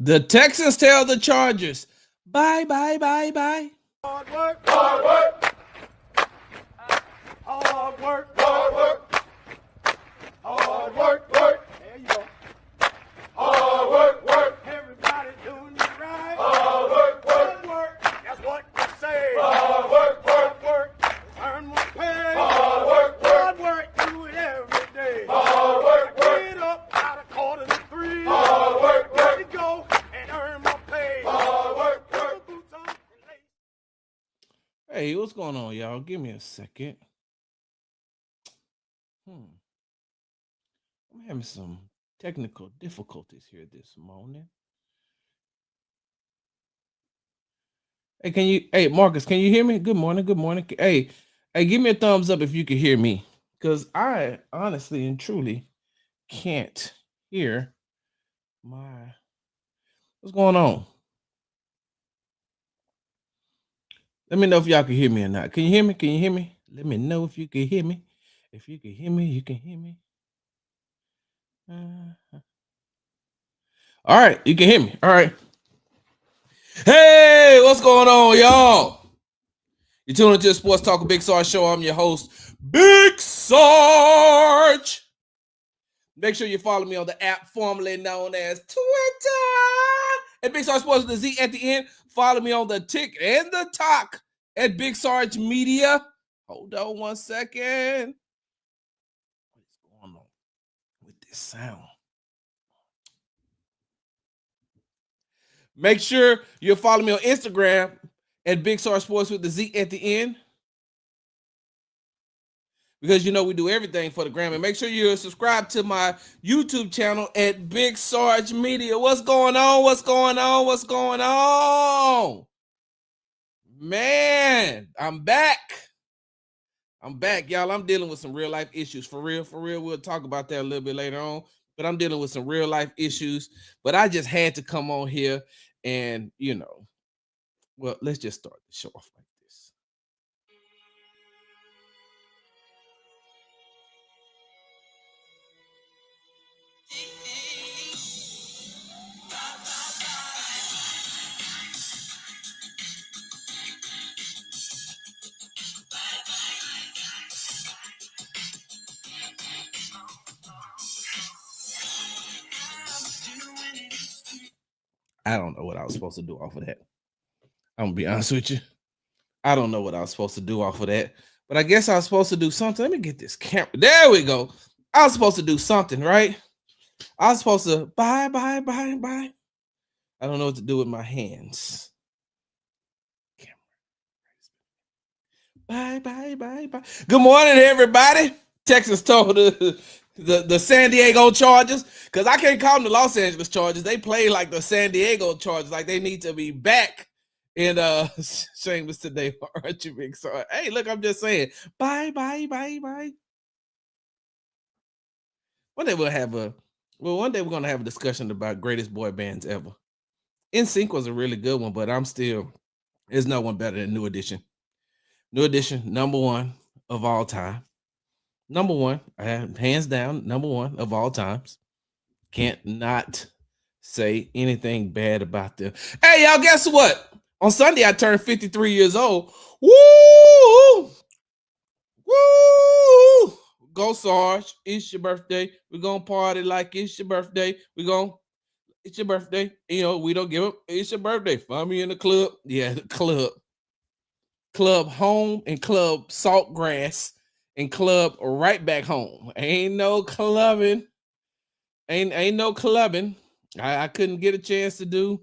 The Texans tell the Chargers, bye, bye, bye, bye. Hard work, hard work. Hard work, hard work. Hard work, work. There you go. Hard work, work. Everybody doing it right. Hard work, work. Hard work. That's what you say. Hard work, work, work. Earn more pay. Hard work, work. Hard work. Do it every day. Hard work, work. Get up out of 2:45. Hard work, work. Let it go and earn more pay. Hard work, work. Boots on and lace. Hey, what's going on, y'all? Give me a second. I'm having some technical difficulties here this morning. Hey, Marcus, can you hear me? Good morning, good morning. Hey, give me a thumbs up if you can hear me, because I honestly and truly can't hear what's going on. Let me know if y'all can hear me or not. Can you hear me? Can you hear me? Let me know if you can hear me. If you can hear me, you can hear me. All right, you can hear me. All right. Hey, what's going on, y'all? You're tuning into the Sports Talk with Big Sarge show. I'm your host, Big Sarge. Make sure you follow me on the app formerly known as Twitter at Big Sarge Sports with the Z at the end. Follow me on the Tick and the Talk at Big Sarge Media. Hold on one second. What's going on with this sound? Make sure you follow me on Instagram at Big Sarge Sports with the Z at the end. Because you know we do everything for the gram. And make sure you subscribe to my YouTube channel at Big Sarge Media. What's going on? What's going on? What's going on? Man, I'm back. I'm back, y'all. I'm dealing with some real life issues. For real. We'll talk about that a little bit later on. But I'm dealing with some real life issues. But I just had to come on here and, well, let's just start the show off like this. I don't know what I was supposed to do off of that. I'm gonna be honest with you. I don't know what I was supposed to do off of that, but I guess I was supposed to do something. Let me get this camera. There we go. I was supposed to do something, right? I was supposed to bye. I don't know what to do with my hands. Bye. Good morning, everybody. Texas told the San Diego Chargers, because I can't call them the Los Angeles Chargers. They play like the San Diego Chargers, like they need to be back. And shameless today, aren't you, Big Sarge? Hey, look, I'm just saying, bye. One day one day we're gonna have a discussion about greatest boy bands ever. NSYNC was a really good one, but there's no one better than New Edition. New Edition, number one of all time. Number one, hands down, number one of all times. Can't not say anything bad about them. Hey, y'all, guess what? On Sunday, I turned 53 years old. Woo! Go, Sarge. It's your birthday. We're going to party like it's your birthday. It's your birthday. We don't give up. It's your birthday. Find me in the club. Yeah, the club. Club Home and Club Saltgrass and Club Right Back Home. Ain't no clubbing. Ain't no clubbing. I couldn't get a chance to do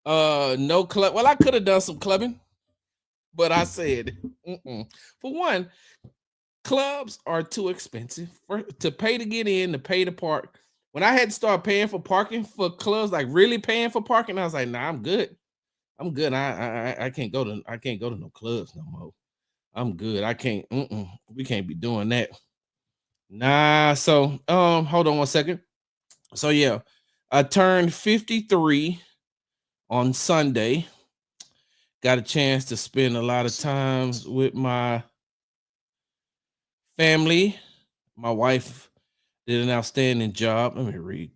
no club. Well, I could have done some clubbing, but I said, for one, clubs are too expensive to pay to get in, to pay to park. When I had to start paying for parking for clubs, like really paying for parking, I was like, nah, I'm good. I can't go to no clubs no more. I'm good. I can't. We can't be doing that. Nah. So hold on one second. So yeah, I turned 53 on Sunday. Got a chance to spend a lot of time with my family. My wife did an outstanding job. Let me read.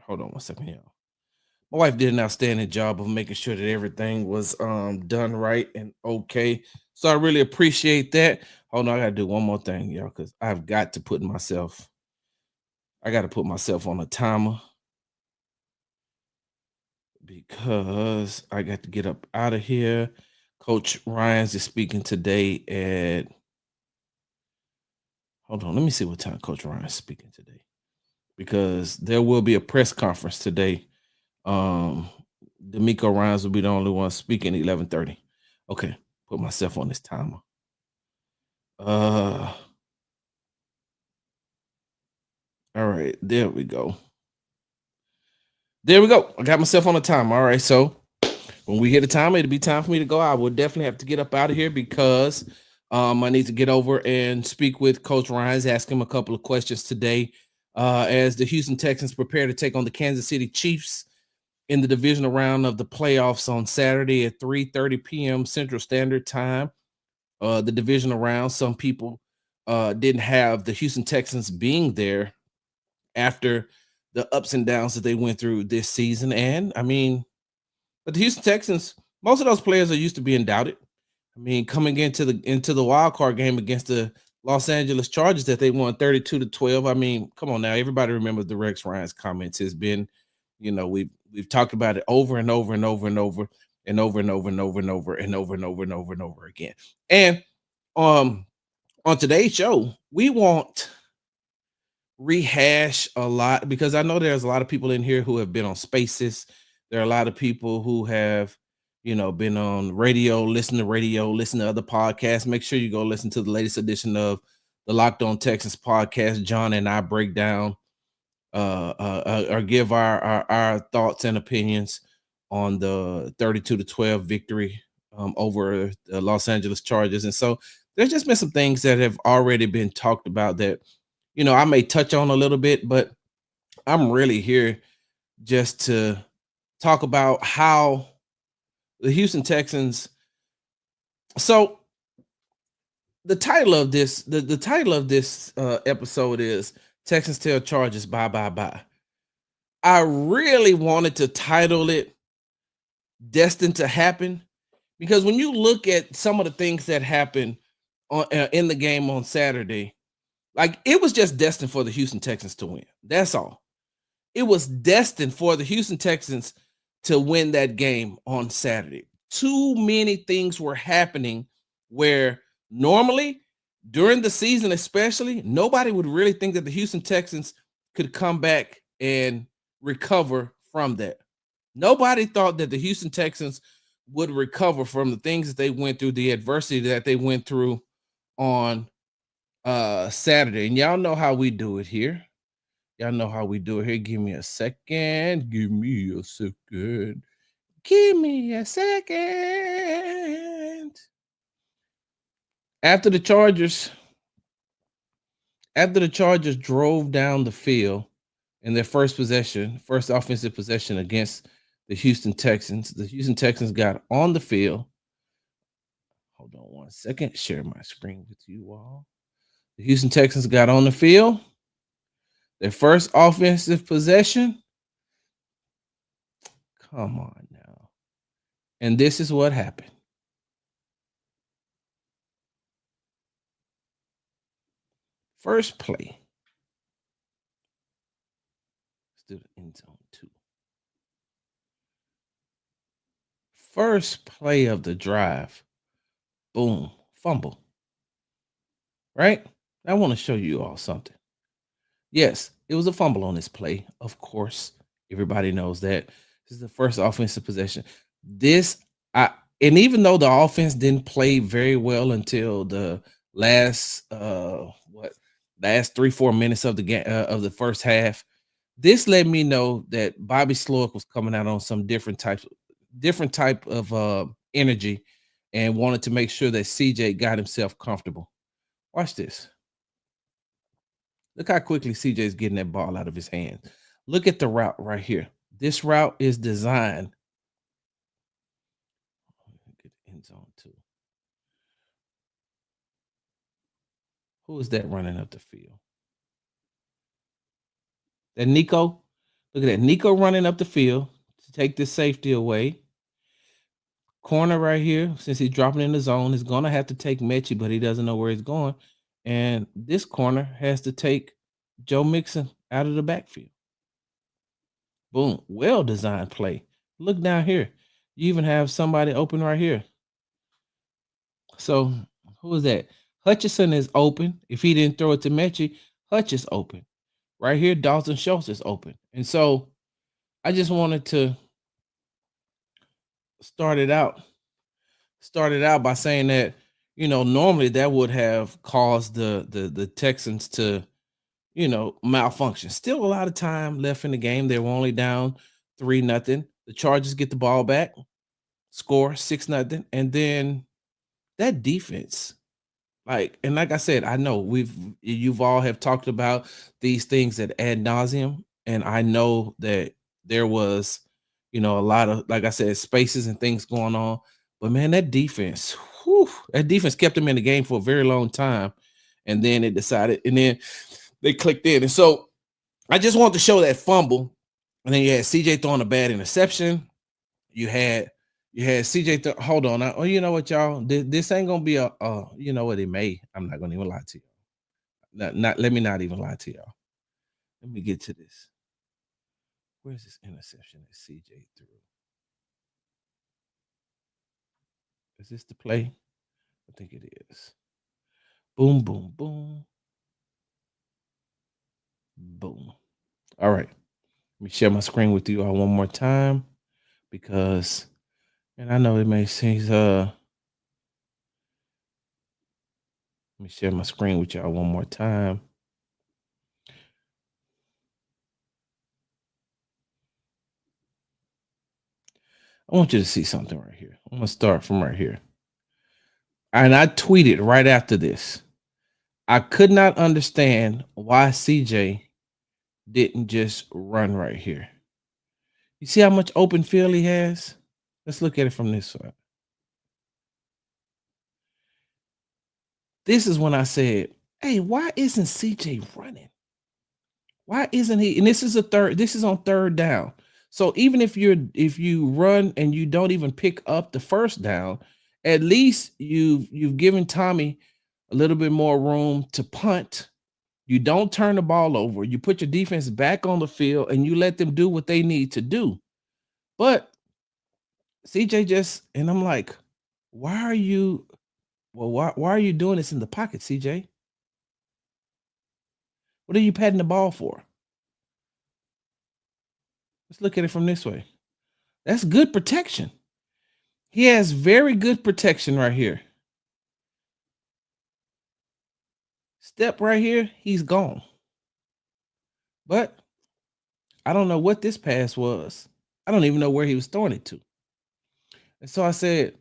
Hold on one second, y'all. My wife did an outstanding job of making sure that everything was done right and okay. So I really appreciate that. Hold on, I gotta do one more thing, y'all, because I gotta put myself on a timer because I got to get up out of here. Coach Ryans is speaking today at hold on, let me see what time Coach Ryan is speaking today. Because there will be a press conference today. D'Amico Ryans will be the only one speaking at 11:30. Okay, put myself on this timer. Uh all right, there we go. There we go. I got myself on the timer. All right, so when we hit the timer, it'll be time for me to go. I will definitely have to get up out of here because I need to get over and speak with Coach Ryans, ask him a couple of questions today. As the Houston Texans prepare to take on the Kansas City Chiefs in the divisional round of the playoffs on Saturday at 3:30 p.m. Central Standard Time. The divisional round, some people didn't have the Houston Texans being there after the ups and downs that they went through this season. And I mean, but the Houston Texans, most of those players are used to being doubted. I mean, coming into the wild card game against the Los Angeles Chargers that they won 32-12. I mean, come on now. Everybody remembers the Rex Ryan's comments. Has been, we've talked about it over and over and over and over and over and over and over and over and over and over and over and over again. And on today's show, we won't rehash a lot because I know there's a lot of people in here who have been on spaces. There are a lot of people who have, been on radio, listen to other podcasts. Make sure you go listen to the latest edition of the Locked On Texans podcast. John and I break down or give our thoughts and opinions on the 32-12 victory over the Los Angeles Chargers. And so there's just been some things that have already been talked about that, I may touch on a little bit, but I'm really here just to talk about how the Houston Texans. So the title of this, the title of this episode is Texans Tell Chargers Bye Bye Bye. I really wanted to title it Destined to Happen because when you look at some of the things that happened in the game on Saturday, like it was just destined for the Houston Texans to win. That's all. It was destined for the Houston Texans to win that game on Saturday. Too many things were happening where normally during the season, especially, nobody would really think that the Houston Texans could come back and recover from that. Nobody thought that the Houston Texans would recover from the things that they went through, the adversity that they went through on Saturday. And y'all know how we do it here. Y'all know how we do it here. Give me a second. Give me a second. Give me a second. After the Chargers drove down the field in their first offensive possession against the Houston Texans got on the field. Hold on one second. Share my screen with you all. The Houston Texans got on the field. Their first offensive possession. Come on now. And this is what happened. First play. Let's do the end zone 2. First play of the drive. Boom. Fumble. Right? I want to show you all something. Yes, it was a fumble on this play. Of course, everybody knows that. This is the first offensive possession. And even though the offense didn't play very well until the last 3-4 minutes of the game of the first half, this let me know that Bobby Slowick was coming out on some different type of energy and wanted to make sure that CJ got himself comfortable. Watch this. Look how quickly CJ is getting that ball out of his hands. Look at the route right here. This route is designed. Get end zone 2. Who is that running up the field? That Nico. Look at that. Nico running up the field. to take this safety away. Corner right here, since he's dropping in the zone, is gonna have to take Mechie, but he doesn't know where he's going. And this corner has to take Joe Mixon out of the backfield. Boom. Well designed play. Look down here. You even have somebody open right here. So who is that? Hutchinson is open. If he didn't throw it to Mechie, Hutch is open. Right here, Dalton Schultz is open. And so I just wanted to start it out by saying that, normally that would have caused the Texans to, malfunction. Still a lot of time left in the game. They were only down 3-0. The Chargers get the ball back, score 6-0, and then that defense, like I said, I know you've all have talked about these things at ad nauseum, and I know that there was, a lot of, like I said, spaces and things going on. But man, that defense kept them in the game for a very long time, and then they clicked in. And so I just want to show that fumble, and then you had CJ throwing a bad interception. You had CJ. Hold on. Oh, you know what, y'all? This ain't gonna be you know what? It may. I'm not gonna even lie to you. Let me not even lie to y'all. Let me get to this. Where's this interception that CJ threw? Is this the play? I think it is. Boom, boom, boom, boom. All right. Let me share my screen with you all one more time because, and I know it may seem let me share my screen with y'all one more time. I want you to see something right here. I'm going to start from right here. And I tweeted right after this. I could not understand why CJ didn't just run right here. You see how much open field he has? Let's look at it from this side. This is when I said, hey, why isn't CJ running? Why isn't he? And this is on third down. So even if you run and you don't even pick up the first down, at least you've given Tommy a little bit more room to punt. You don't turn the ball over. You put your defense back on the field and you let them do what they need to do. But CJ and I'm like, why are you doing this in the pocket, CJ? What are you patting the ball for? Let's look at it from this way. That's good protection. He has very good protection right here. Step right here, he's gone. But I don't know what this pass was. I don't even know where he was throwing it to. And so I said,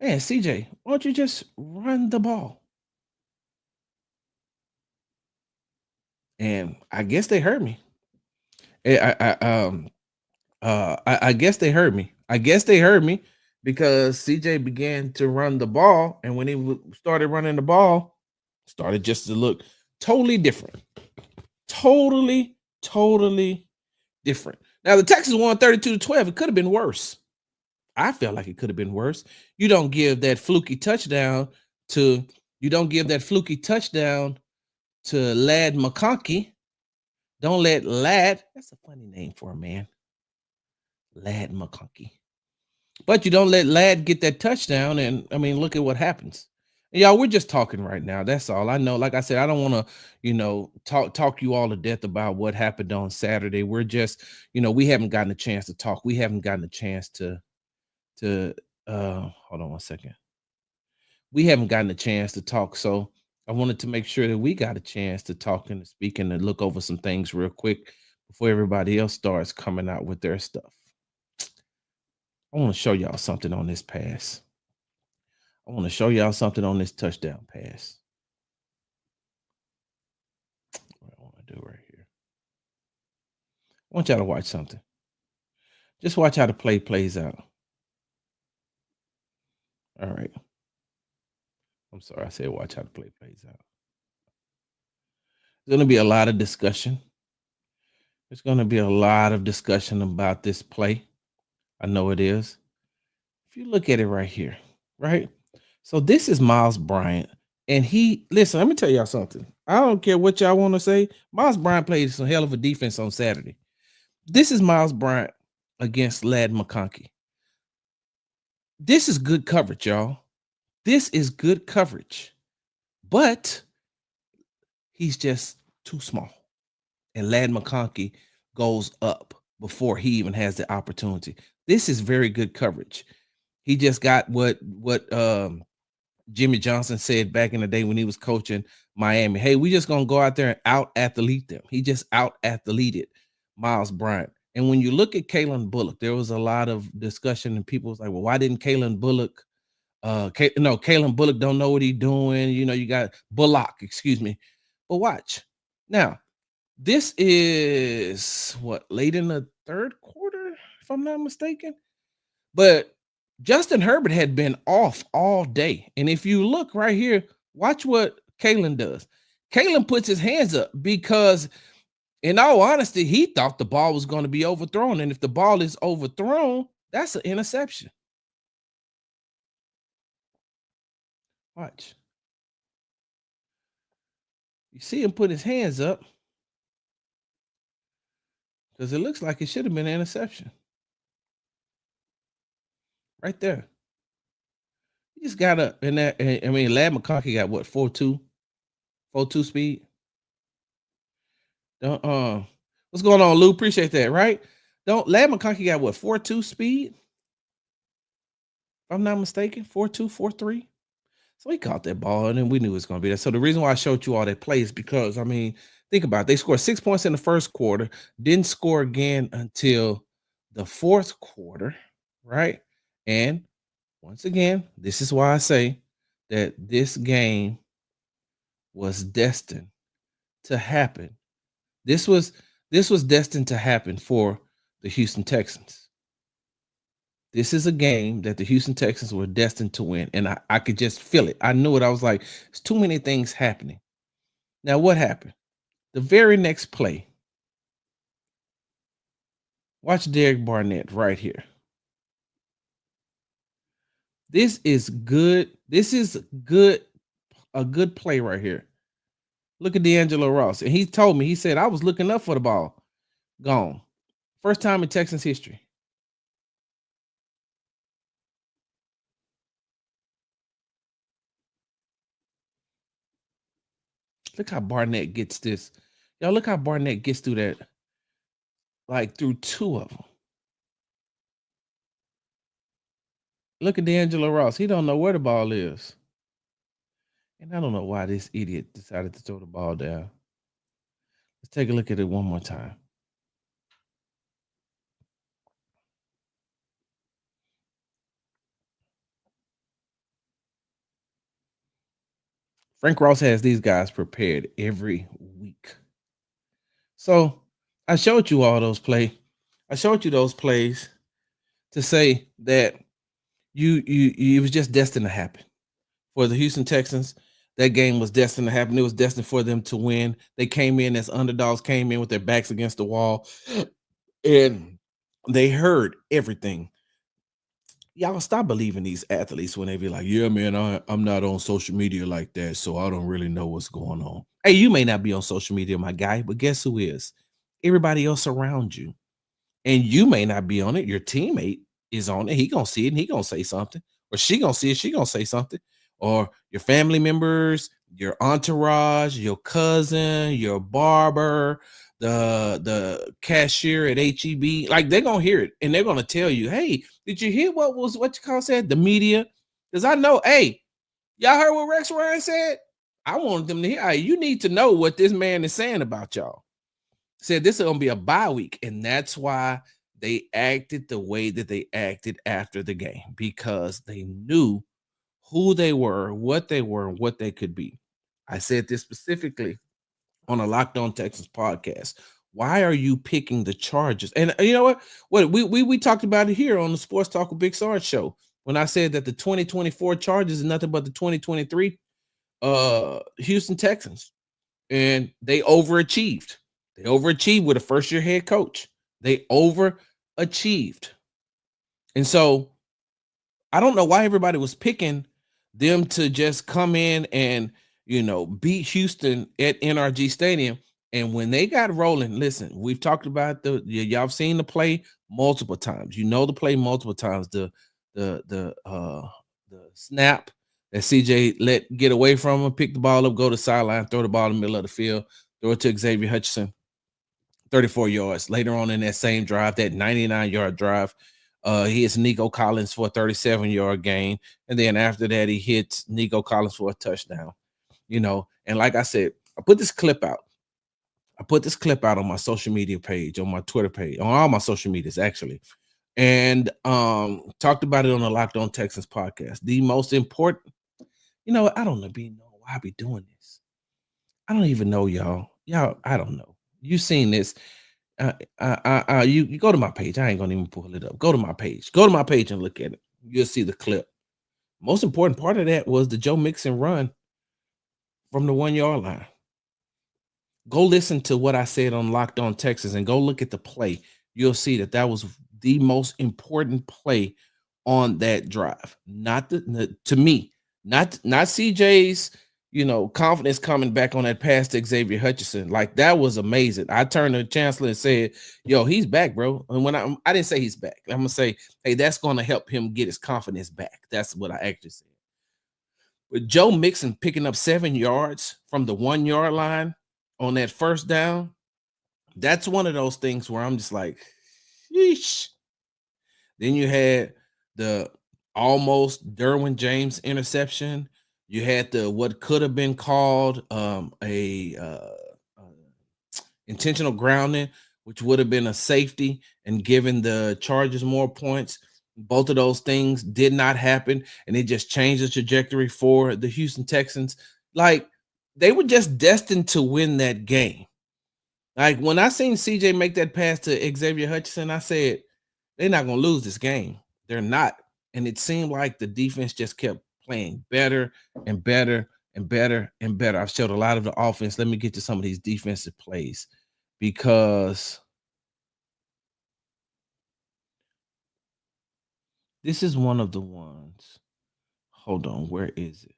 man, CJ, why don't you just run the ball? And I guess they heard me. I guess they heard me. I guess they heard me because CJ began to run the ball, and when he started running the ball, started just to look totally different. Totally different. Now the Texans won 32-12. It could have been worse. I felt like it could have been worse. You don't give that fluky touchdown to Lad McConkey. Don't let Lad. That's a funny name for a man. Lad McConkey. But you don't let Lad get that touchdown, and I mean, look at what happens. And y'all, we're just talking right now. That's all. I know, like I said, I don't want to, talk you all to death about what happened on Saturday. We're just, we haven't gotten a chance to talk. We haven't gotten a chance to hold on one second. We haven't gotten a chance to talk. So I wanted to make sure that we got a chance to talk and to speak and to look over some things real quick before everybody else starts coming out with their stuff. I want to show y'all something on this pass. I want to show y'all something on this touchdown pass. What I want to do right here. I want y'all to watch something. Just watch how the play plays out. All right. I'm sorry, I said watch how the play plays out. There's going to be a lot of discussion. There's going to be a lot of discussion about this play. I know it is. If you look at it right here, right? So this is Miles Bryant. And listen, let me tell y'all something. I don't care what y'all want to say. Miles Bryant played some hell of a defense on Saturday. This is Miles Bryant against Lad McConkey. This is good coverage, y'all. This is good coverage. But he's just too small. And Lad McConkey goes up before he even has the opportunity. This is very good coverage. He just got what Jimmy Johnson said back in the day when he was coaching Miami. Hey, we just gonna go out there and out athlete them. He just out athleted Miles Bryant. And when you look at Kalen Bullock, there was a lot of discussion and people was like, well, why didn't Kalen Bullock? Kalen Bullock don't know what he's doing. You know, you got Bullock, excuse me. But watch now. This is what, late in the third quarter, if I'm not mistaken. But Justin Herbert had been off all day. And if you look right here, watch what Kalen does. Kalen puts his hands up because, in all honesty, he thought the ball was going to be overthrown. And if the ball is overthrown, that's an interception. Watch. You see him put his hands up because it looks like it should have been an interception. Right there. He just got up in that. I mean, Lad McConkey got what, 4.2? 4.2 speed? What's going on, Lou? Appreciate that, right? Lad McConkey got what, 4.2 speed? If I'm not mistaken, 4.2, 4.3. So he caught that ball, and then we knew it was going to be that. So the reason why I showed you all that play is because, I mean, think about it. They scored 6 points in the first quarter, didn't score again until the fourth quarter, right? And once again, this is why I say that this game was destined to happen. This was destined to happen for the Houston Texans. This is a game that the Houston Texans were destined to win, and I could just feel it. I knew it. I was like, there's too many things happening. Now, what happened? The very next play. Watch Derek Barnett right here. This is good. This is good. A good play right here. Look at D'Angelo Ross. And he told me, he said, I was looking up for the ball. Gone. First time in Texans history. Look how Barnett gets this. Y'all, look how Barnett gets through that. Like through two of them. Look at D'Angelo Ross. He don't know where the ball is. And I don't know why this idiot decided to throw the ball down. Let's take a look at it one more time. Frank Ross has these guys prepared every week. So I showed you all those plays. I showed you those plays to say that it was just destined to happen for the Houston Texans. That game was destined to happen. It was destined for them to win. They came in as underdogs, came in with their backs against the wall, and they heard everything. Y'all stop believing these athletes when they be like, yeah, man, I'm not on social media like that, so I don't really know what's going on. Hey, you may not be on social media, my guy, but guess who is? Everybody else around you. And you may not be on it. Your teammate is on it. He gonna see it and he gonna say something. Or she gonna see it, she gonna say something. Or your family members, your entourage, your cousin, your barber, the cashier at HEB, like they're gonna hear it and they're gonna tell you, hey, did you hear what you call said? The media. Because I know, hey, y'all heard what Rex Ryan said? I wanted them to hear. Hey, you need to know what this man is saying about y'all. Said this is gonna be a bye week, and that's why they acted the way that they acted after the game, because they knew who they were, and what they could be. I said this specifically on a Locked On Texans podcast. Why are you picking the Chargers? And you know what? We talked about it here on the Sports Talk with Big Sarge show when I said that the 2024 Chargers is nothing but the 2023 Houston Texans, and they overachieved. They overachieved with a first-year head coach. They overachieved. And so I don't know why everybody was picking them to just come in and, beat Houston at NRG Stadium. And when they got rolling, listen, we've talked about y'all have seen the play multiple times. You know the play multiple times. The snap that CJ let get away from him, pick the ball up, go to the sideline, throw the ball in the middle of the field, throw it to Xavier Hutchinson, 34 yards. Later on in that same drive, that 99-yard drive, he hits Nico Collins for a 37-yard gain. And then after that, he hits Nico Collins for a touchdown. And like I said, I put this clip out. I put this clip out on my social media page, on my Twitter page, on all my social medias, actually. And talked about it on the Locked On Texans podcast. The most important, I don't know why I be doing this. I don't even know, y'all. I don't know. You seen this. You go to my page. I ain't gonna even pull it up. Go to my page. Go to my page and look at it. You'll see the clip. Most important part of that was the Joe Mixon run from the 1-yard line. Go listen to what I said on Locked On Texas and go look at the play. You'll see that was the most important play on that drive. Not to me, not CJ's, confidence coming back on that pass to Xavier Hutchinson. Like, that was amazing. I turned to the chancellor and said, "Yo, he's back, bro." And when I didn't say he's back, I'm gonna say, "Hey, that's gonna help him get his confidence back." That's what I actually said. With Joe Mixon picking up 7 yards from the 1-yard line on that first down, that's one of those things where I'm just like, yeesh. Then you had the almost Derwin James interception. You had the what could have been called a intentional grounding, which would have been a safety and given the Chargers more points. Both of those things did not happen, and it just changed the trajectory for the Houston Texans. Like, they were just destined to win that game. Like, when I seen CJ make that pass to Xavier Hutchinson, I said, they're not going to lose this game. They're not. And it seemed like the defense just kept playing better and better and better and better. I've showed a lot of the offense. Let me get to some of these defensive plays, because this is one of the ones. Hold on. Where is it?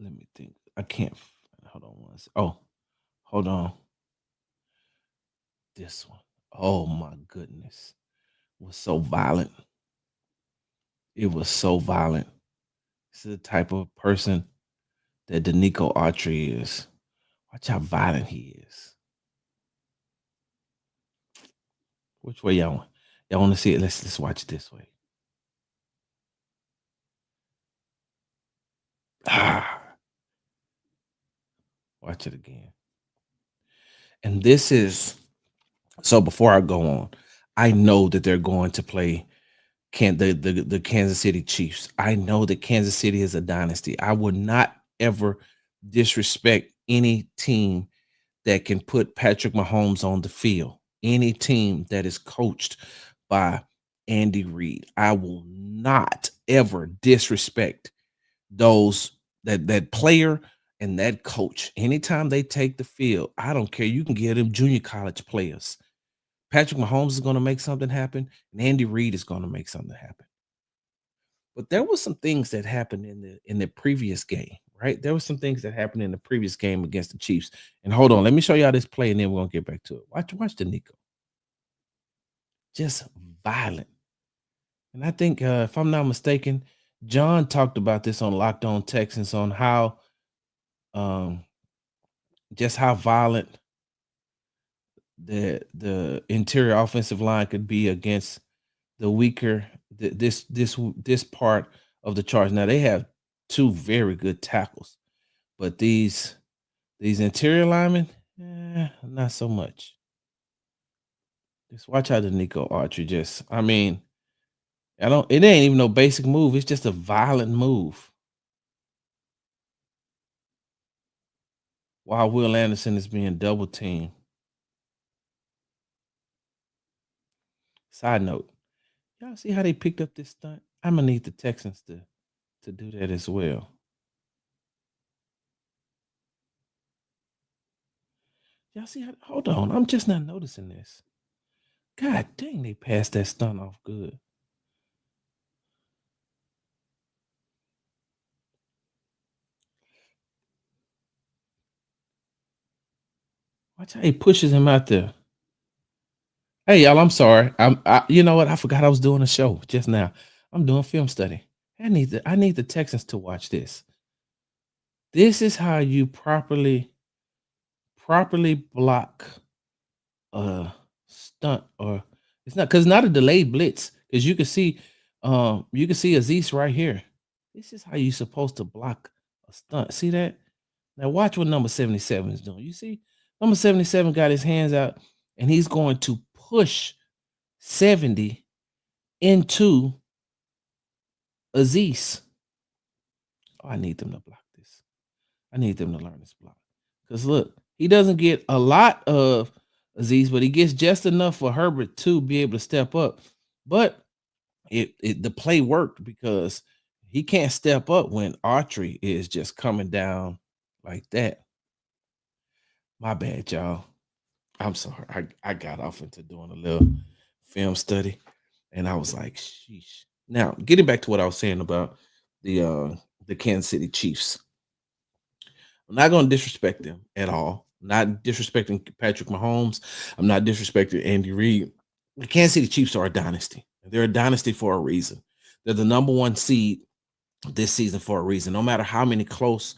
Let me think. I can't. Hold on once. Oh, hold on. This one. Oh, my goodness. It was so violent. It was so violent. This is the type of person that Nico Autry is. Watch how violent he is. Which way y'all want? Y'all want to see it? Let's watch it this way. Watch it again. And this is, so before I go on, I know that they're going to play the Kansas City Chiefs. I know that Kansas City is a dynasty. I would not ever disrespect any team that can put Patrick Mahomes on the field. Any team that is coached by Andy Reid. I will not ever disrespect those that player and that coach. Anytime they take the field, I don't care. You can get them junior college players. Patrick Mahomes is going to make something happen, and Andy Reid is going to make something happen. But there was some things that happened in the previous game, right? There were some things that happened in the previous game against the Chiefs. And hold on, let me show y'all this play, and then we're gonna get back to it. Watch the Nico. Just violent. And I think, if I'm not mistaken, John talked about this on Locked On Texans, on how just how violent the interior offensive line could be against the weaker this part of the charge. Now, they have two very good tackles, but these interior linemen, not so much. Just watch how the Nico Autry just, I mean, it ain't even no basic move. It's just a violent move. While Will Anderson is being double teamed. Side note, y'all see how they picked up this stunt? I'm gonna need the Texans to do that as well. Y'all see how? Hold on, I'm just not noticing this. God dang, they passed that stunt off good. Watch how he pushes him out there. Hey, y'all, I'm sorry. You know what? I forgot I was doing a show just now. I'm doing film study. I need the Texans to watch this. This is how you properly block a stunt, or it's not a delayed blitz, because you can see Aziz right here. This is how you supposed to block a stunt. See that? Now watch what number 77 is doing. You see, number 77 got his hands out and he's going to push 70 into Aziz. Oh, I need them to block this. I need them to learn this block. Because look, he doesn't get a lot of Aziz, but he gets just enough for Herbert to be able to step up. But the play worked because he can't step up when Autry is just coming down like that. My bad, y'all. I'm sorry. I got off into doing a little film study, and I was like, sheesh. Now, getting back to what I was saying about the Kansas City Chiefs. I'm not going to disrespect them at all. I'm not disrespecting Patrick Mahomes. I'm not disrespecting Andy Reid. The Kansas City Chiefs are a dynasty. They're a dynasty for a reason. They're the number one seed this season for a reason. No matter how many close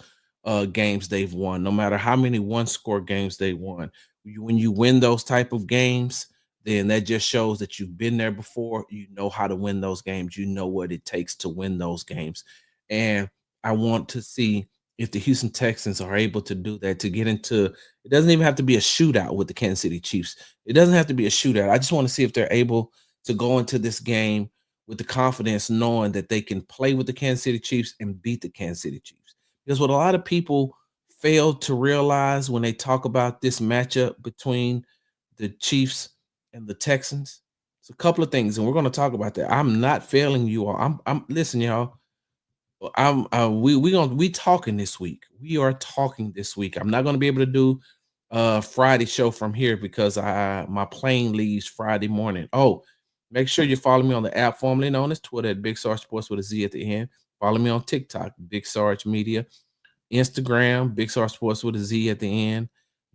games they've won, no matter how many one-score games they won, when you win those type of games, then that just shows that you've been there before. You know how to win those games. You know what it takes to win those games. And I want to see if the Houston Texans are able to do that, to get into it. Doesn't even have to be a shootout with the Kansas City Chiefs. It doesn't have to be a shootout. I just want to see if they're able to go into this game with the confidence, knowing that they can play with the Kansas City Chiefs and beat the Kansas City Chiefs. Because what a lot of people fail to realize when they talk about this matchup between the Chiefs and the Texans, it's a couple of things, and we're going to talk about that. I'm not failing you all. I'm listen, y'all. We talking this week. We are talking this week. I'm not going to be able to do Friday show from here because my plane leaves Friday morning. Oh, make sure you follow me on the app formerly known as Twitter at Big Sarge Sports with a Z at the end. Follow me on TikTok, Big Sarge Media, Instagram, Big Sarge Sports with a Z at the end,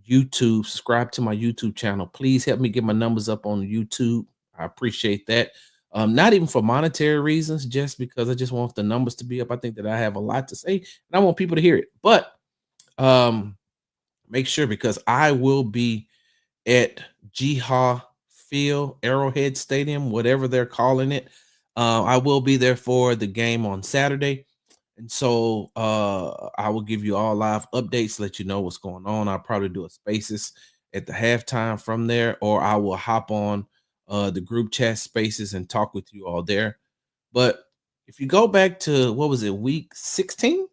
YouTube. Subscribe to my YouTube channel. Please help me get my numbers up on YouTube. I appreciate that. Not even for monetary reasons, just because I just want the numbers to be up. I think that I have a lot to say and I want people to hear it. But make sure, because I will be at Jiha Field, Arrowhead Stadium, whatever they're calling it. I will be there for the game on Saturday. And so I will give you all live updates, let you know what's going on. I'll probably do a spaces at the halftime from there, or I will hop on the group chat spaces and talk with you all there. But if you go back to, what was it, week 16?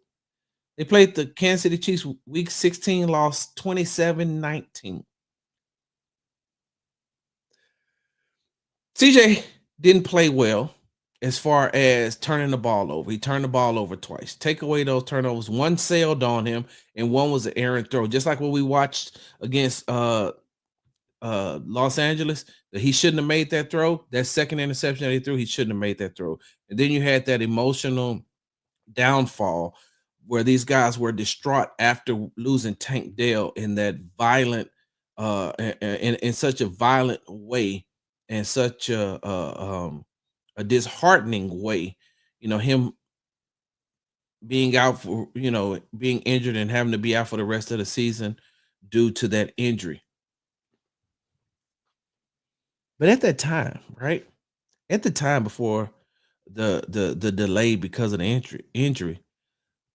They played the Kansas City Chiefs week 16, lost 27-19. CJ didn't play well as far as turning the ball over. He turned the ball over twice. Take away those turnovers. One sailed on him, and one was an errant throw. Just like what we watched against Los Angeles, that he shouldn't have made that throw. That second interception that he threw, he shouldn't have made that throw. And then you had that emotional downfall where these guys were distraught after losing Tank Dell in that violent, in such a violent way, and such a disheartening way. You know, him being out for, being injured and having to be out for the rest of the season due to that injury. But at that time, right? At the time before the delay because of the injury,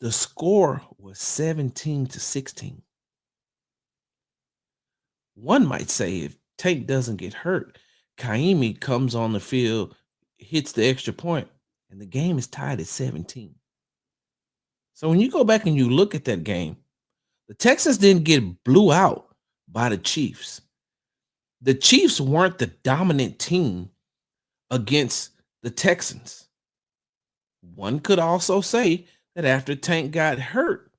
the score was 17-16. One might say if Tank doesn't get hurt, Kaimi comes on the field, hits the extra point, and the game is tied at 17. So when you go back and you look at that game, the Texans didn't get blew out by the Chiefs. The Chiefs weren't the dominant team against the Texans. One could also say that after Tank got hurt,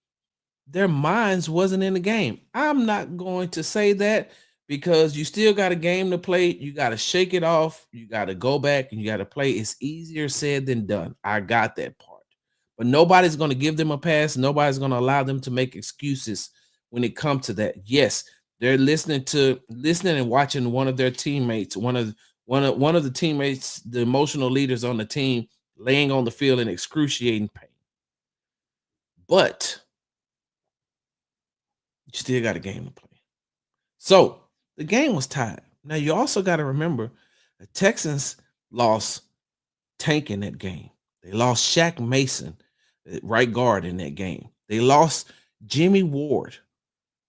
their minds wasn't in the game. I'm not going to say that because you still got a game to play. You got to shake it off. You got to go back and you got to play. It's easier said than done. I got that part. But nobody's going to give them a pass. Nobody's going to allow them to make excuses when it comes to that. Yes, they're listening and watching one of their teammates, one of the teammates, the emotional leaders on the team, laying on the field in excruciating pain. But you still got a game to play. So the game was tied. Now you also got to remember the Texans lost Tank in that game. They lost Shaq Mason, right guard, in that game. They lost Jimmy Ward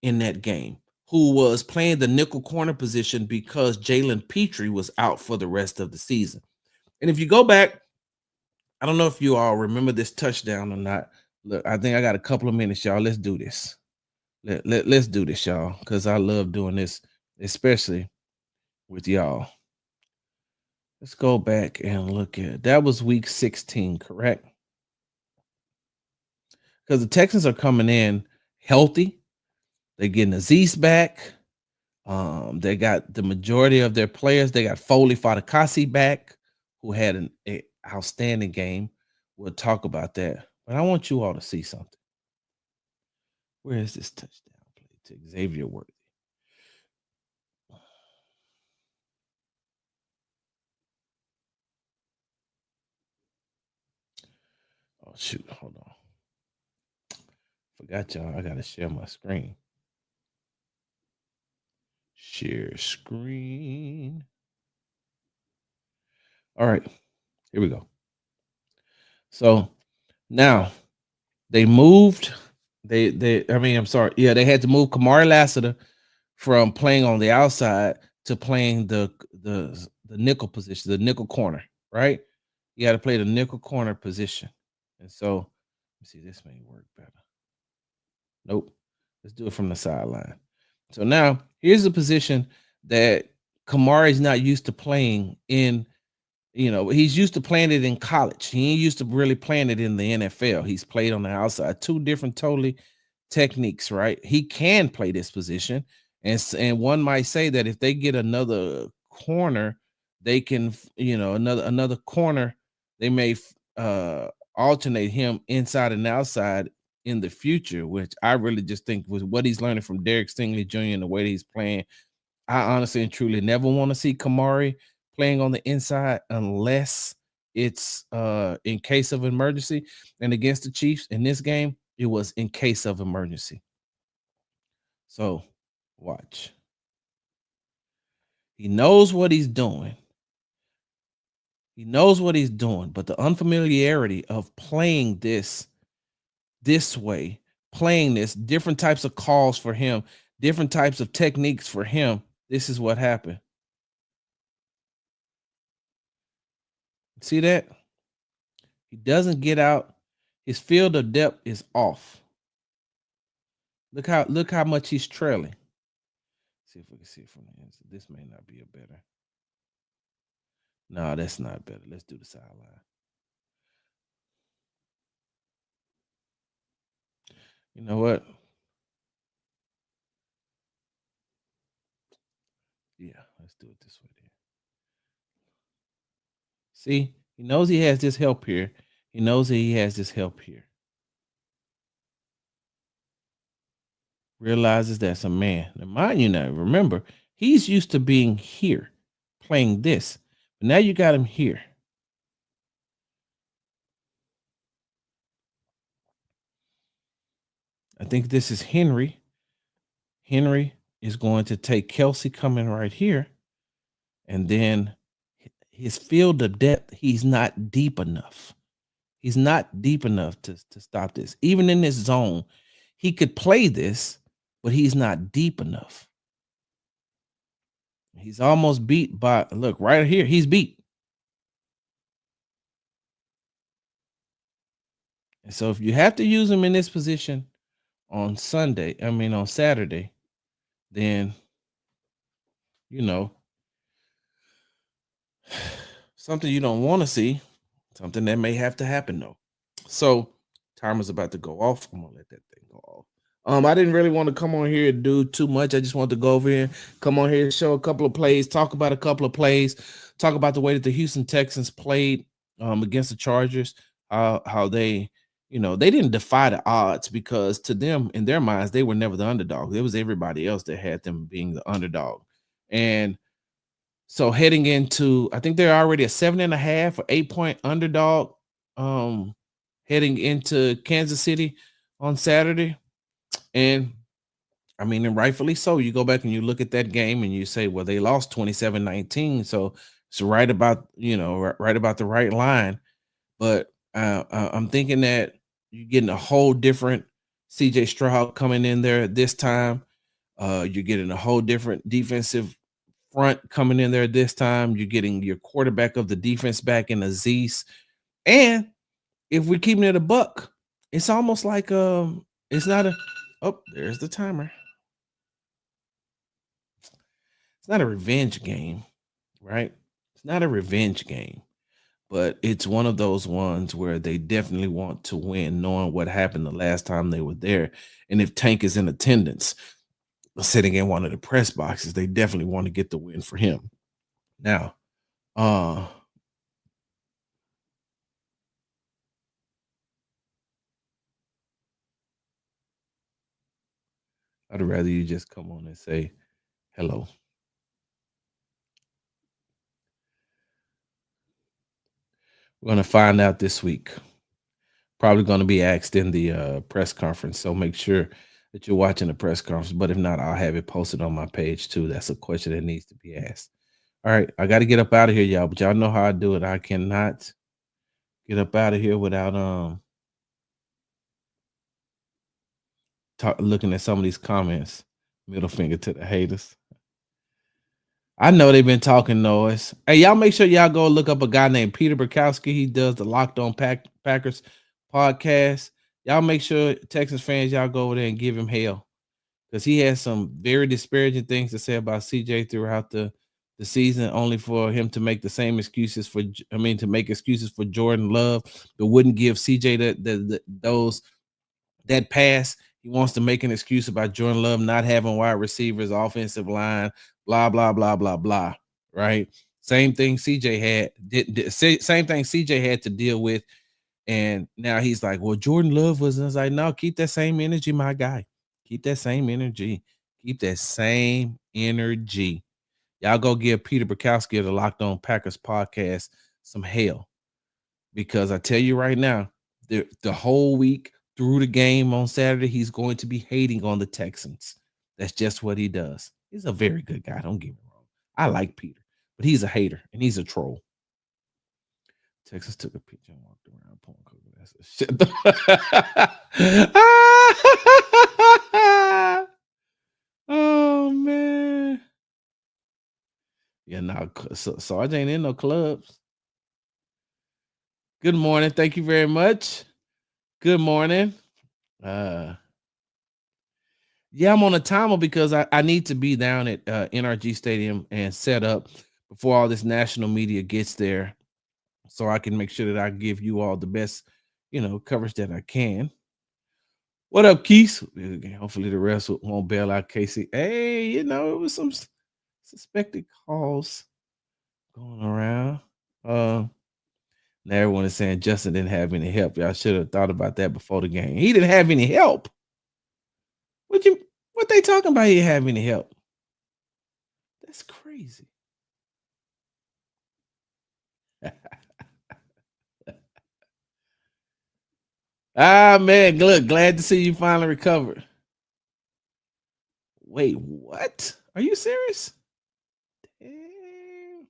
in that game, who was playing the nickel corner position because Jalen Petrie was out for the rest of the season. And if you go back, I don't know if you all remember this touchdown or not. Look, I think I got a couple of minutes, y'all. Let's do this. Let's do this, y'all, because I love doing this, especially with y'all. Let's go back and look at that. Was week 16, correct? Because the Texans are coming in healthy. They're getting Aziz back. They got the majority of their players. They got Foley Fatukasi back, who had an outstanding game. We'll talk about that. But I want you all to see something. Where is this touchdown play to Xavier Worthy? Oh, shoot. Hold on. Forgot y'all. I got to share my screen. Share screen. All right. Here we go. So now they moved. I'm sorry. Yeah, they had to move Kamari Lassiter from playing on the outside to playing the nickel position, the nickel corner, right? You got to play the nickel corner position. And so, let me see, this may work better. Nope. Let's do it from the sideline. So now here's a position that Kamari's not used to playing in. He's used to playing it in college. He ain't used to really playing it in the NFL. He's played on the outside. Two different totally techniques, right? He can play this position. And one might say that if they get another corner, they can, another corner, they may alternate him inside and outside in the future, which I really just think with what he's learning from Derek Stingley Jr. and the way that he's playing, I honestly and truly never want to see Kamari playing on the inside unless it's in case of emergency. And against the Chiefs in this game, it was in case of emergency. So watch. He knows what he's doing. He knows what he's doing, but the unfamiliarity of playing this way, playing this, different types of calls for him, different types of techniques for him, this is what happened. See that? He doesn't get out. His field of depth is off. Look how much he's trailing. See if we can see it from the inside. This may not be a better. No, that's not better. Let's do the sideline. You know what? Yeah, let's do it this way then. See, he knows he has this help here. He knows that he has this help here. Realizes that's a man. Now, mind you, now remember, he's used to being here, playing this. But now you got him here. I think this is Henry. Henry is going to take Kelsey coming right here. And then his field of depth, he's not deep enough. He's not deep enough to stop this. Even in this zone, he could play this, but he's not deep enough. He's almost beat by, look, right here, he's beat. And so if you have to use him in this position on Saturday, then, something you don't want to see, something that may have to happen though. So timer's about to go off. I'm gonna let that thing go off. I didn't really want to come on here and do too much. I just wanted to go over here, come on here, show a couple of plays, talk about a couple of plays, talk about the way that the Houston Texans played against the Chargers. How they, they didn't defy the odds because to them, in their minds, they were never the underdog. It was everybody else that had them being the underdog. And so heading into, I think they're already a 7.5 or 8 point underdog. Um, Heading into Kansas City on Saturday. And I mean, and rightfully so. You go back and you look at that game and you say, well, they lost 27-19. So it's right about, right about the right line. But I'm thinking that you're getting a whole different CJ Stroud coming in there this time. You're getting a whole different defensive front coming in there this time. You're getting your quarterback of the defense back in Aziz. And if we're keeping it a buck, it's almost like it's not a there's the timer. It's not a revenge game, right? It's not a revenge game, but it's one of those ones where they definitely want to win, knowing what happened the last time they were there. And if Tank is in attendance, sitting in one of the press boxes, they definitely want to get the win for him. Now, I'd rather you just come on and say hello. We're going to find out this week. Probably going to be asked in the press conference. So make sure that you're watching the press conference. But if not, I'll have it posted on my page too. That's a question that needs to be asked. All right. I got to get up out of here, y'all. But y'all know how I do it. I cannot get up out of here without looking at some of these comments. Middle finger to the haters. I know they've been talking noise. Hey, y'all make sure y'all go look up a guy named Peter Bukowski. He does the Locked On Packers podcast. Y'all make sure, Texas fans, y'all go over there and give him hell because he has some very disparaging things to say about CJ throughout the season, only for him to make the same excuses to make excuses for Jordan Love, but wouldn't give CJ that pass. He wants to make an excuse about Jordan Love not having wide receivers, offensive line, blah, blah, blah, blah, blah. Right? Same thing CJ had. Same thing CJ had to deal with. And now he's like, well, Jordan Love was. And I was like, no, keep that same energy, my guy. Keep that same energy. Keep that same energy. Y'all go give Peter Bukowski of the Locked On Packers podcast some hell. Because I tell you right now, the whole week through the game on Saturday, he's going to be hating on the Texans. That's just what he does. He's a very good guy. Don't get me wrong. I like Peter, but he's a hater and he's a troll. Texas took a picture and walked around pulling cookies. That's a shit. Oh man. Yeah, no, Sarge ain't in no clubs. Good morning. Thank you very much. Good morning. Yeah, I'm on a timer because I need to be down at NRG Stadium and set up before all this national media gets there, so I can make sure that I give you all the best, coverage that I can. What up, Keith? Hopefully the rest won't bail out Casey. Hey, it was some suspected calls going around. Now everyone is saying Justin didn't have any help. Y'all should have thought about that before the game. He didn't have any help. What they talking about? He didn't have any help. That's crazy. Man, look, glad to see you finally recovered. Wait, what? Are you serious? Damn.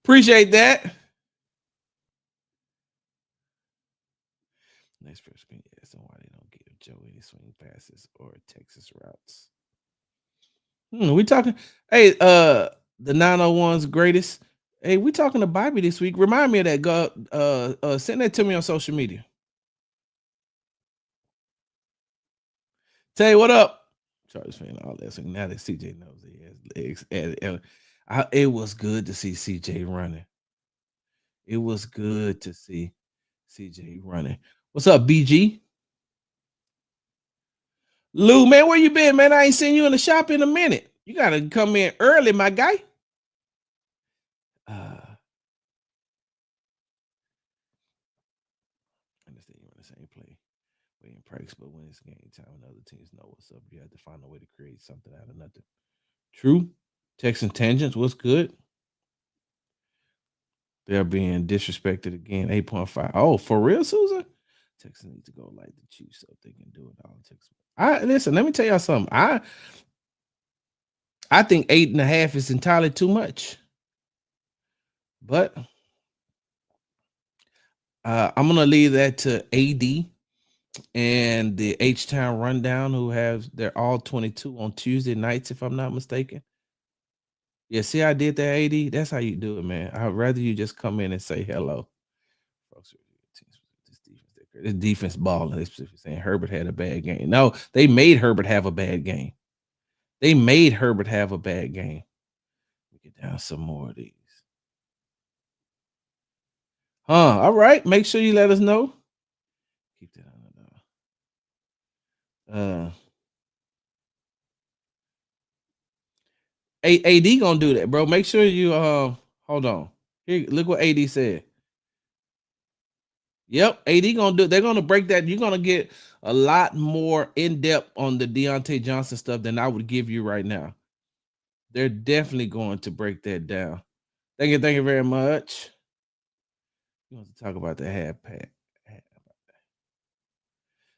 Appreciate that. Next person, yes, and why they don't give Joe any swing passes or Texas routes. We talking. Hey, the 901's greatest. Hey, we talking to Bobby this week. Remind me of that. Go, send that to me on social media. Tell you what up, Chargers fan. All that. So now that CJ knows he has legs, it was good to see CJ running. It was good to see. CJ running. What's up, BG? Lou, man, where you been, man? I ain't seen you in the shop in a minute. You gotta come in early, my guy. I understand you on the same play. Waiting practice, but when it's game time and other teams know what's up, you have to find a way to create something out of nothing. True. Texan Tangents, what's good? They're being disrespected again. 8.5. Oh, for real, Susan? Texans need to go like the Chiefs so they can do it all. I listen, let me tell y'all something. I think 8.5 is entirely too much. But I'm gonna leave that to AD and the H-Town Rundown, who have they're all 22 on Tuesday nights, if I'm not mistaken. Yeah, see, I did that, AD. That's how you do it, man. I'd rather you just come in and say hello. This defense balling. They're saying Herbert had a bad game. No, they made Herbert have a bad game. They made Herbert have a bad game. Let me get down some more of these. All right. Make sure you let us know. Keep that on the AD gonna do that, bro. Make sure you hold on. Here, look what AD said. Yep, AD gonna do. They're gonna break that. You're gonna get a lot more in depth on the Deontay Johnson stuff than I would give you right now. They're definitely going to break that down. Thank you very much. You want to talk about the half pack?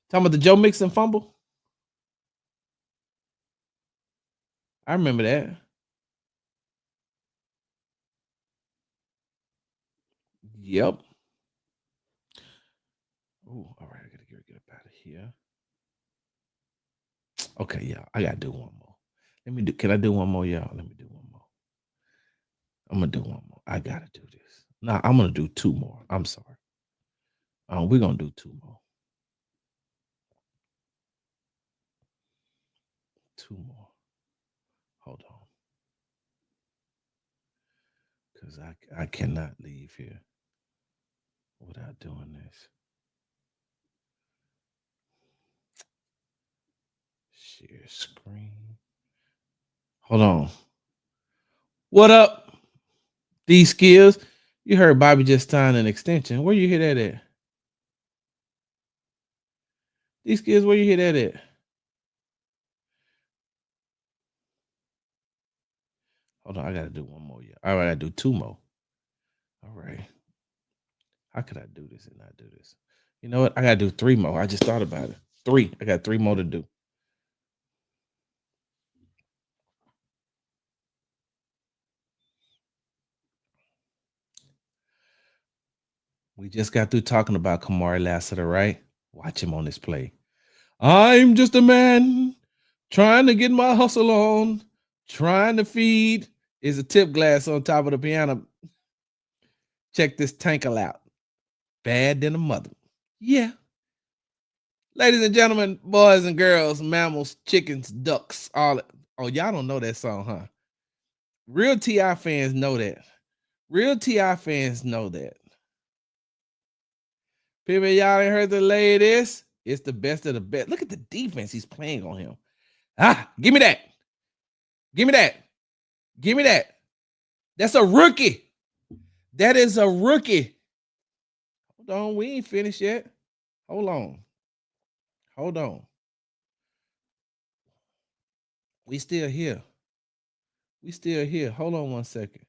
Talking about the Joe Mixon fumble. I remember that. Yep. Oh, all right. I gotta get up out of here. Okay, yeah, I gotta do one more. Let me do. Can I do one more, y'all? Let me do one more. I'm gonna do one more. I gotta do this. No, I'm gonna do two more. I'm sorry. We're gonna do two more. Two more. Hold on, because I cannot leave here without doing this. Share screen. Hold on. What up? These skills. You heard Bobby just signed an extension. Where you hear that at? These skills, where you hear that at? Hold on, I gotta do one more. Yeah. All right, I gotta do two more. All right. How could I do this and not do this? You know what? I gotta do three more. I just thought about it. Three. I got three more to do. We just got through talking about Kamari Lassiter, right? Watch him on this play. I'm just a man trying to get my hustle on, trying to feed. Is a tip glass on top of the piano. Check this tankle out. Bad than a mother. Yeah. Ladies and gentlemen, boys and girls, mammals, chickens, ducks, all. Oh, y'all don't know that song, huh? Real TI fans know that. Real TI fans know that. People, y'all ain't heard the latest. It's the best of the best. Look at the defense he's playing on him. Give me that. Give me that. Give me that. That's a rookie. That is a rookie. Hold on. We ain't finished yet. Hold on. Hold on. We still here. We still here. Hold on one second.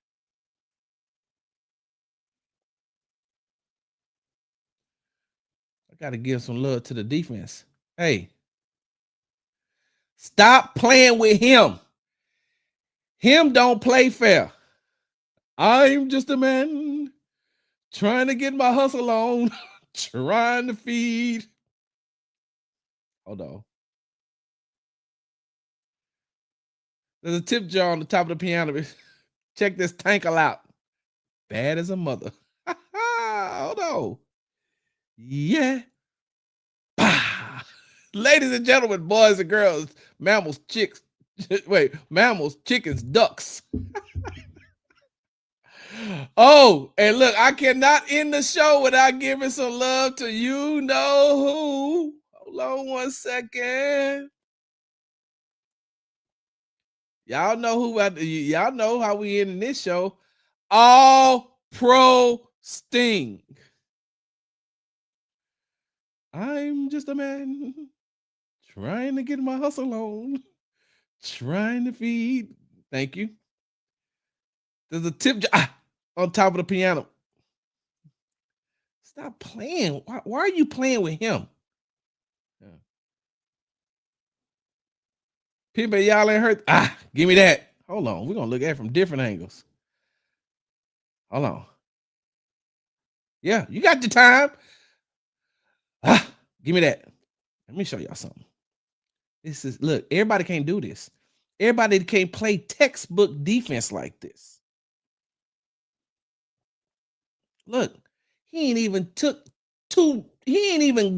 I got to give some love to the defense. Hey, stop playing with him. Him don't play fair. I'm just a man trying to get my hustle on, trying to feed. Hold on. There's a tip jar on the top of the piano. Check this tankle out. Bad as a mother. Hold on. Yeah. Ladies and gentlemen, boys and girls, mammals, chicks. Wait, mammals, chickens, ducks. Oh, and look, I cannot end the show without giving some love to you know who. Hold on one second. Y'all know who. Y'all know how we ending this show. All Pro Sting. I'm just a man trying to get my hustle on, trying to feed. Thank you. There's a tip on top of the piano. Stop playing. Why are you playing with him? Yeah. People, y'all ain't heard. Give me that. Hold on. We're gonna look at it from different angles. Hold on. Yeah, you got the time. Give me that. Let me show y'all something. This is look, everybody can't do this. Everybody can't play textbook defense like this. Look, he ain't even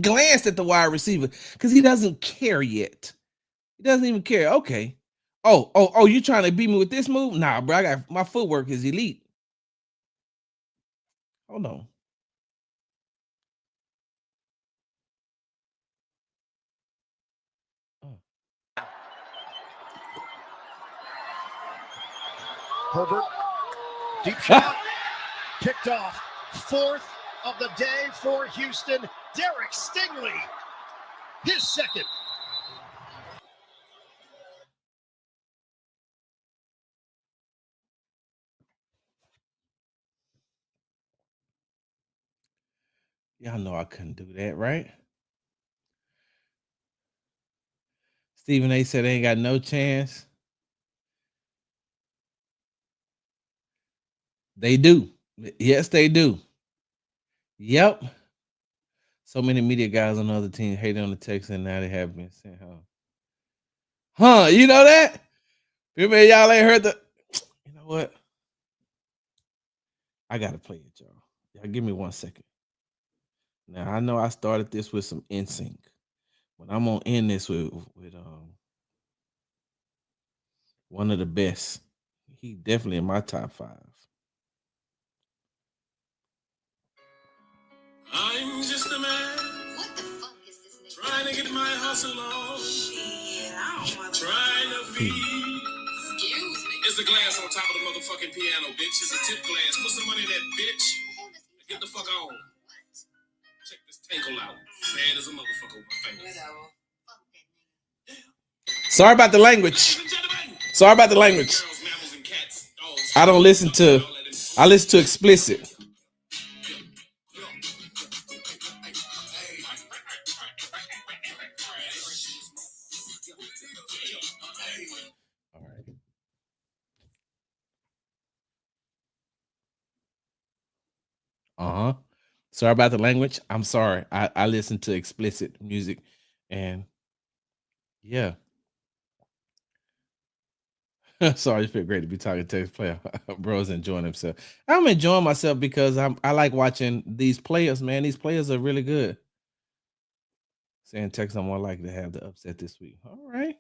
glanced at the wide receiver because he doesn't care yet. He doesn't even care. Okay. Oh, you trying to beat me with this move? Nah, bro. I got my footwork is elite. Hold on. Herbert, deep shot, picked off. Fourth of the day for Houston. Derek Stingley, his second. Y'all know I couldn't do that, right? Stephen A said they ain't got no chance. They do. Yes, they do. Yep. So many media guys on the other team hated on the Texans, and now they have been sent home. Huh? You know that? People, y'all ain't heard the. You know what? I gotta play it, y'all. Y'all give me 1 second. Now I know I started this with some NSYNC, but I'm gonna end this with one of the best. He definitely in my top 5. I'm just a man. What the fuck is this nigga? Trying to get my hustle on. Shit, I don't want Trying to feed. Excuse me. It's a glass on top of the motherfucking piano, bitch. It's a tip glass. Put some money in that, bitch. Get the fuck on. Check this tankle out. Bad as a motherfucker with my fingers. Whatever. Fuck that nigga. Sorry about the language. Sorry about the language. I don't listen to. I listen to explicit. Uh-huh. Sorry about the language. I'm sorry. I listen to explicit music, and yeah. Sorry, it feel great to be talking to this player. Bro's enjoying himself. I'm enjoying myself because I like watching these players, man. These players are really good. Saying Texans are more likely to have the upset this week. All right.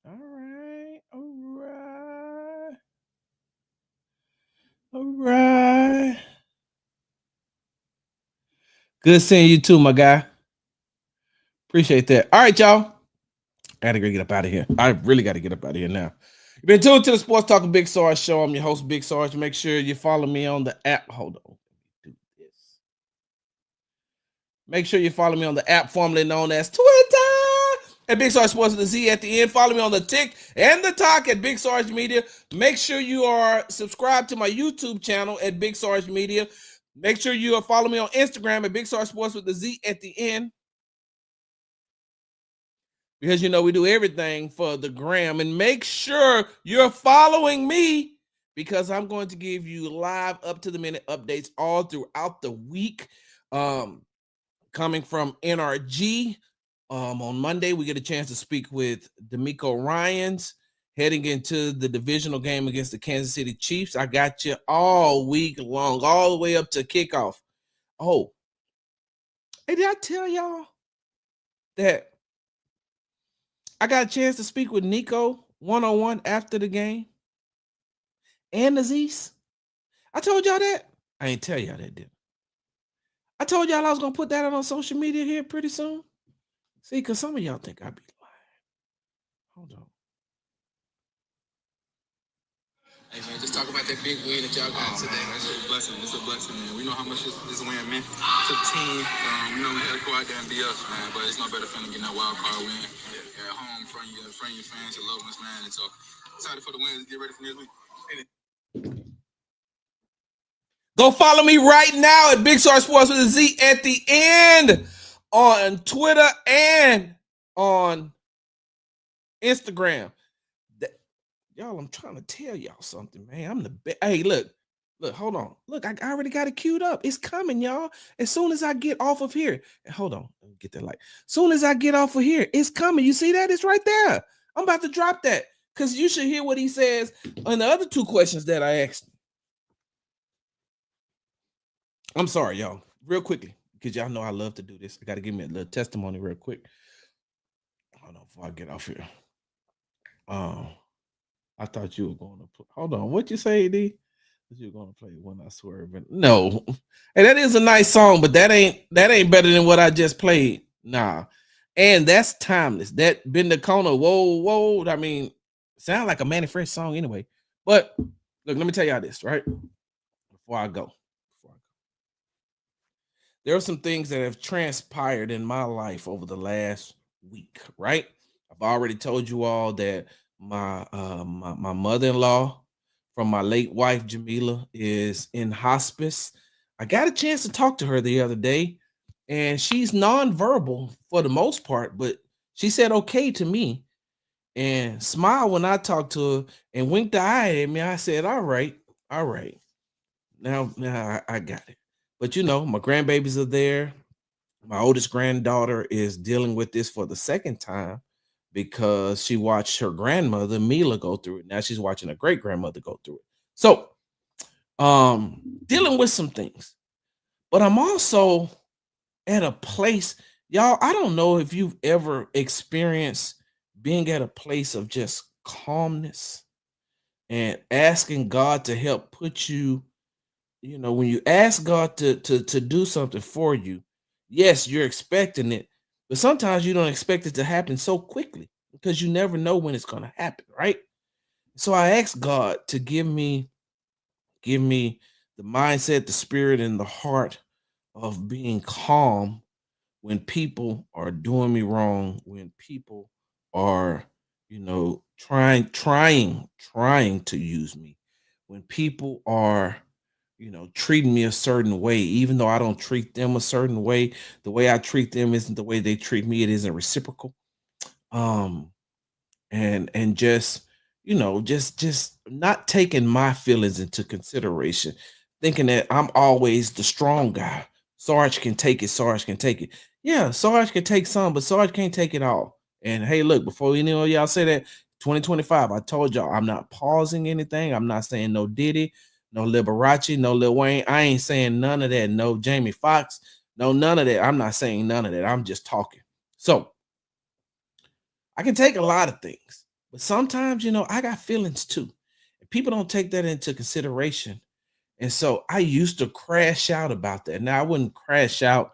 All right. All right. All right. Good seeing you too, my guy. Appreciate that. All right, y'all. I gotta get up out of here. I really gotta get up out of here now. You've been tuned to the Sports Talking Big Sarge show. I'm your host, Big Sarge. Make sure you follow me on the app. Hold on. Do this. Make sure you follow me on the app formerly known as Twitter at Big Sarge Sports with a Z at the end. Follow me on the Tick and the Talk at Big Sarge Media. Make sure you are subscribed to my YouTube channel at Big Sarge Media. Make sure you are following me on Instagram at Big Sarge Sports with the Z at the end. Because you know we do everything for the gram. And make sure you're following me because I'm going to give you live up-to-the-minute updates all throughout the week. Coming from NRG. On Monday, we get a chance to speak with Nico Collins heading into the divisional game against the Kansas City Chiefs. I got you all week long, all the way up to kickoff. Oh, hey, did I tell y'all that I got a chance to speak with Nico one-on-one after the game and Aziz? I told y'all that. I ain't tell y'all that, did I told y'all I was gonna put that on social media here pretty soon. See, because some of y'all think I be lying. Hold on. Hey man, just talk about that big win that y'all got today. That's a blessing. It's a blessing, man. We know how much this win meant to the team. We know we had to go out there and be us, man. But it's no better feeling getting that wild card win at home in front of your fans, your loved ones, man. And so excited for the win. Get ready for next week. Go follow me right now at Big Star Sports with a Z at the end on Twitter and on Instagram. Y'all, I'm trying to tell y'all something, man. I'm the best. Hey, look, hold on. Look, I already got it queued up. It's coming, y'all. As soon as I get off of here, hold on, let me get that light. Soon as I get off of here, it's coming. You see that? It's right there. I'm about to drop that because you should hear what he says on the other two questions that I asked. I'm sorry, y'all. Real quickly, because y'all know I love to do this. I got to give me a little testimony real quick. Hold on before I get off here. I thought you were going to play. Hold on. What you say, D? You were going to play When I Swerve. No. Hey, that is a nice song, but that ain't better than what I just played. Nah. And that's timeless. That Bend the Corner, whoa. I mean, sound like a Manny Fresh song anyway. But look, let me tell y'all this, right? Before I go. There are some things that have transpired in my life over the last week, right? I've already told you all that my mother-in-law from my late wife Jamila is in hospice. I got a chance to talk to her the other day, and she's nonverbal for the most part, but she said okay to me and smiled when I talked to her and winked the eye at me. I said, all right. Now I got it. But my grandbabies are there. My oldest granddaughter is dealing with this for the second time because she watched her grandmother Mila go through it. Now she's watching her great grandmother go through it. So, dealing with some things. But I'm also at a place, y'all. I don't know if you've ever experienced being at a place of just calmness and asking God to help put you. When you ask God to do something for you, yes, you're expecting it, but sometimes you don't expect it to happen so quickly because you never know when it's going to happen, right? So I asked God to give me the mindset, the spirit, and the heart of being calm when people are doing me wrong, when people are, trying to use me, when people are treating me a certain way, even though I don't treat them a certain way. The way I treat them isn't the way they treat me. It isn't reciprocal. Um, and just just not taking my feelings into consideration, thinking that I'm always the strong guy. Sarge can take it. Sarge can take it. Yeah, Sarge can take some, but Sarge can't take it all. And hey, look, before y'all say that, 2025, I told y'all I'm not pausing anything. I'm not saying no Diddy, no Liberace, no Lil Wayne. I ain't saying none of that. No Jamie Foxx, no none of that. I'm not saying none of that. I'm just talking. So I can take a lot of things, but sometimes, I got feelings too. And people don't take that into consideration. And so I used to crash out about that. Now, I wouldn't crash out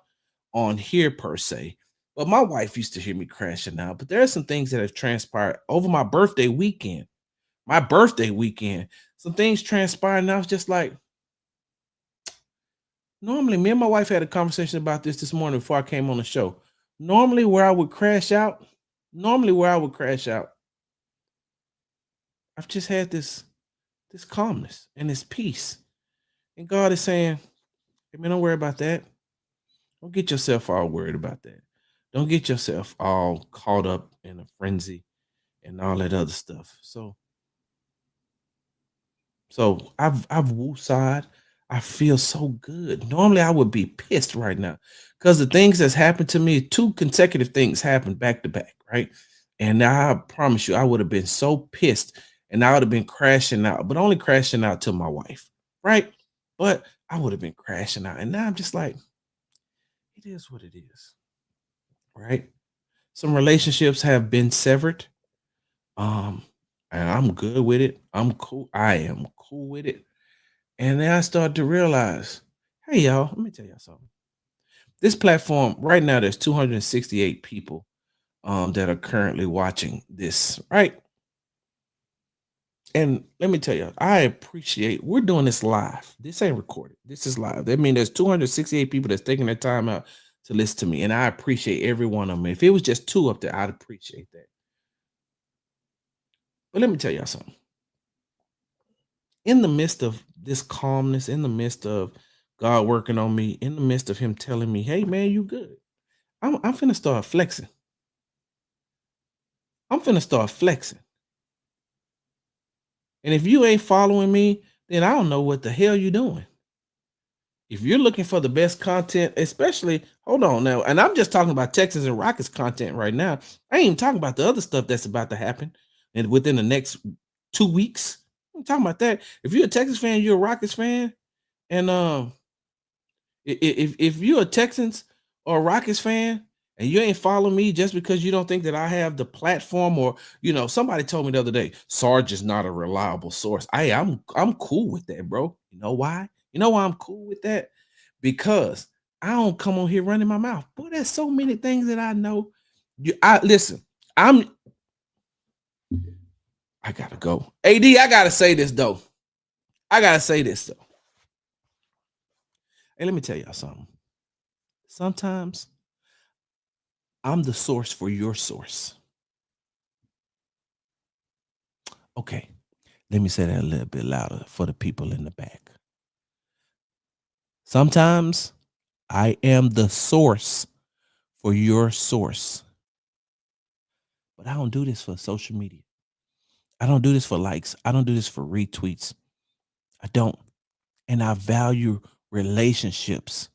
on here per se, but my wife used to hear me crashing out. But there are some things that have transpired over my birthday weekend. Some things transpired, and I was just like, normally, me and my wife had a conversation about this morning before I came on the show. Normally, where I would crash out, I've just had this calmness and this peace. And God is saying, hey man, don't worry about that. Don't get yourself all worried about that. Don't get yourself all caught up in a frenzy and all that other stuff. So I've woosah'd. I feel so good. Normally I would be pissed right now because the things that's happened to me, two consecutive things happened back to back, right? And now I promise you, I would have been so pissed and I would have been crashing out, but only crashing out to my wife, right? But I would have been crashing out. And now I'm just like, it is what it is, right? Some relationships have been severed. And I'm good with it. I'm cool. I am cool with it. And then I started to realize, hey, y'all, let me tell y'all something. This platform right now, there's 268 people that are currently watching this, right? And let me tell you, I appreciate we're doing this live. This ain't recorded. This is live. That means there's 268 people that's taking their time out to listen to me. And I appreciate every one of them. If it was just 2 up there, I'd appreciate that. But let me tell y'all something. In the midst of this calmness, in the midst of God working on me, in the midst of Him telling me, hey, man, you good. I'm finna start flexing. I'm finna start flexing. And if you ain't following me, then I don't know what the hell you're doing. If you're looking for the best content, especially, hold on now, and I'm just talking about Texans and Rockets content right now. I ain't even talking about the other stuff that's about to happen and within the next 2 weeks. I'm talking about that. If you're a Texas fan, you're a Rockets fan, and if you're a Texans or a Rockets fan and you ain't follow me just because you don't think that I have the platform, or somebody told me the other day, Sarge is not a reliable source. I'm cool with that, bro. You know why? You know why I'm cool with that? Because I don't come on here running my mouth. Boy, there's so many things that I know. Listen, I gotta go. AD, I gotta say this though. Hey, let me tell y'all something. Sometimes I'm the source for your source. Okay, let me say that a little bit louder for the people in the back. Sometimes I am the source for your source. But I don't do this for social media. I don't do this for likes. I don't do this for retweets. I don't. And I value relationships.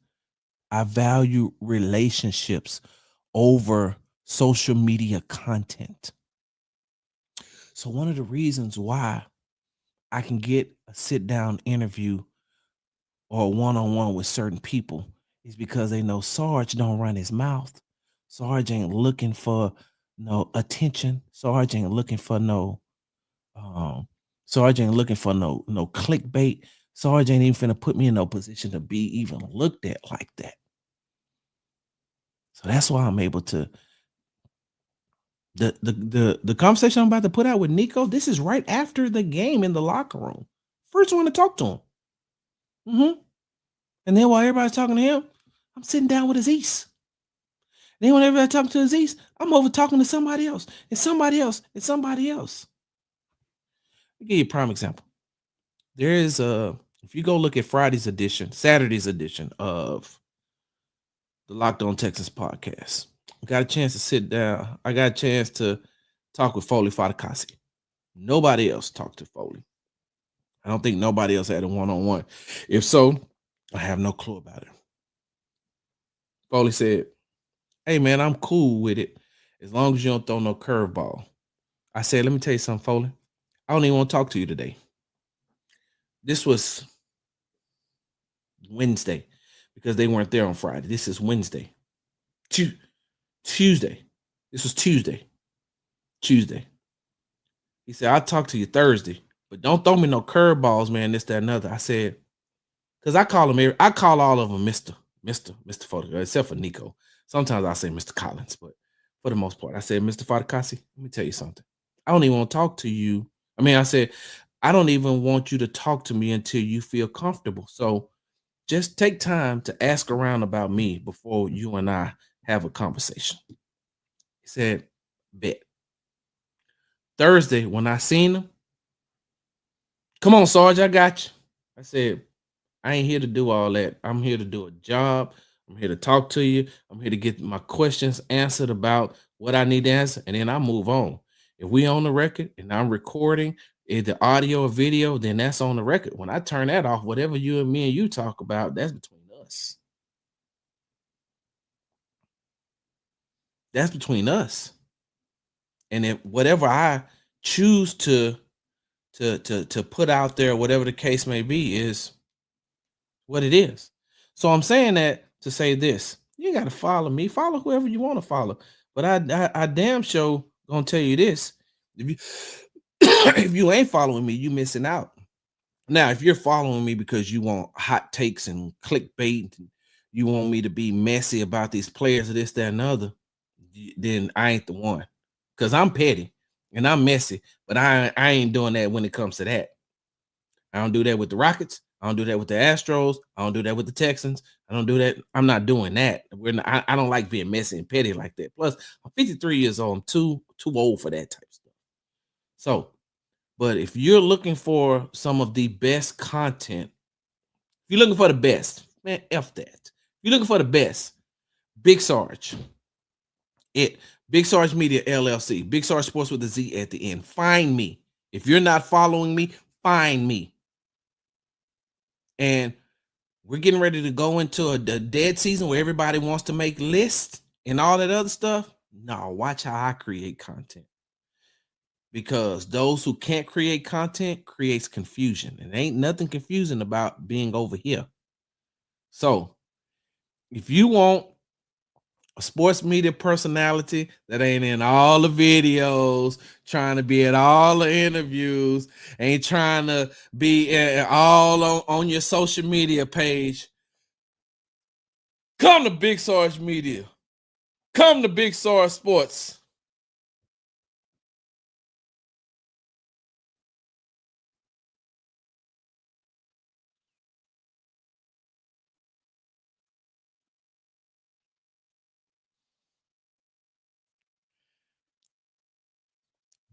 I value relationships over social media content. So one of the reasons why I can get a sit down interview or a one-on-one with certain people is because they know Sarge don't run his mouth. Sarge ain't looking for no attention. Sarge ain't looking for no clickbait. Sarge ain't even finna put me in no position to be even looked at like that. So that's why I'm able to the conversation I'm about to put out with Nico, this is right after the game in the locker room. First one to talk to him. And then while everybody's talking to him, I'm sitting down with Aziz. And then when everybody's talking to Aziz, I'm over talking to somebody else, and somebody else, and somebody else. I'll give you a prime example. There is if you go look at Saturday's edition of the Locked On Texans podcast, I got a chance to sit down. I got a chance to talk with Foley Fatakasi. Nobody else talked to Foley. I don't think nobody else had a one-on-one. If so, I have no clue about it. Foley said, hey, man, I'm cool with it as long as you don't throw no curveball. I said, let me tell you something, Foley. I don't even want to talk to you today. This was Wednesday because they weren't there on Friday. This is Wednesday. Tuesday. This was Tuesday. He said, I'll talk to you Thursday, but don't throw me no curveballs, man, this, that, and other. I said, because I call all of them Mr. Fatakasi, except for Nico. Sometimes I say Mr. Collins, but for the most part, I said, Mr. Fatakasi, let me tell you something. I don't even want to talk to you. I said, I don't even want you to talk to me until you feel comfortable. So just take time to ask around about me before you and I have a conversation. He said, bet. Thursday, when I seen him, come on, Sarge, I got you. I said, I ain't here to do all that. I'm here to do a job. I'm here to talk to you. I'm here to get my questions answered about what I need to answer, and then I move on. If we on the record and I'm recording either audio or video, then that's on the record. When I turn that off, whatever you and me and you talk about, that's between us. That's between us. And if whatever I choose to put out there, whatever the case may be, is what it is. So I'm saying that to say this: you got to follow me, follow whoever you want to follow. But I damn sure gonna tell you this: if you if you ain't following me, you missing out. Now, if you're following me because you want hot takes and clickbait, and you want me to be messy about these players or this, that, and the other, then I ain't the one. Cause I'm petty and I'm messy, but I ain't doing that when it comes to that. I don't do that with the Rockets. I don't do that with the Astros. I don't do that with the Texans. I don't do that. I'm not doing that. I don't like being messy and petty like that. Plus, I'm 53 years old. I'm too old for that type of stuff. So, but if you're looking for some of the best content, if you're looking for the best, man, F that. If you're looking for the best, Big Sarge. It Big Sarge Media LLC. Big Sarge Sports with a Z at the end. Find me. If you're not following me, find me. And we're getting ready to go into a dead season where everybody wants to make lists and all that other stuff. No, watch how I create content. Because those who can't create content creates confusion. And ain't nothing confusing about being over here. So if you want a sports media personality that ain't in all the videos, trying to be at all the interviews, ain't trying to be all on your social media page, come to Big Sarge Media. Come to Big Sarge Sports.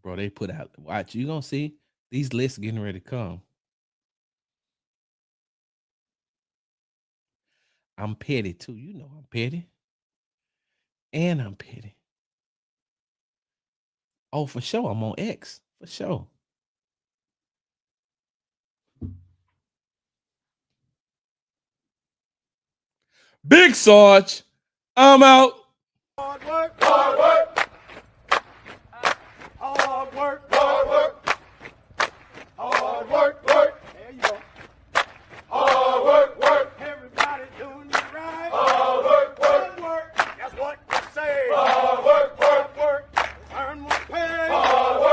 Bro, they put out, watch, you gonna see these lists getting ready to come. I'm petty too. You know I'm petty. And I'm petty. Oh, for sure. I'm on X. For sure. Big Sarge, I'm out.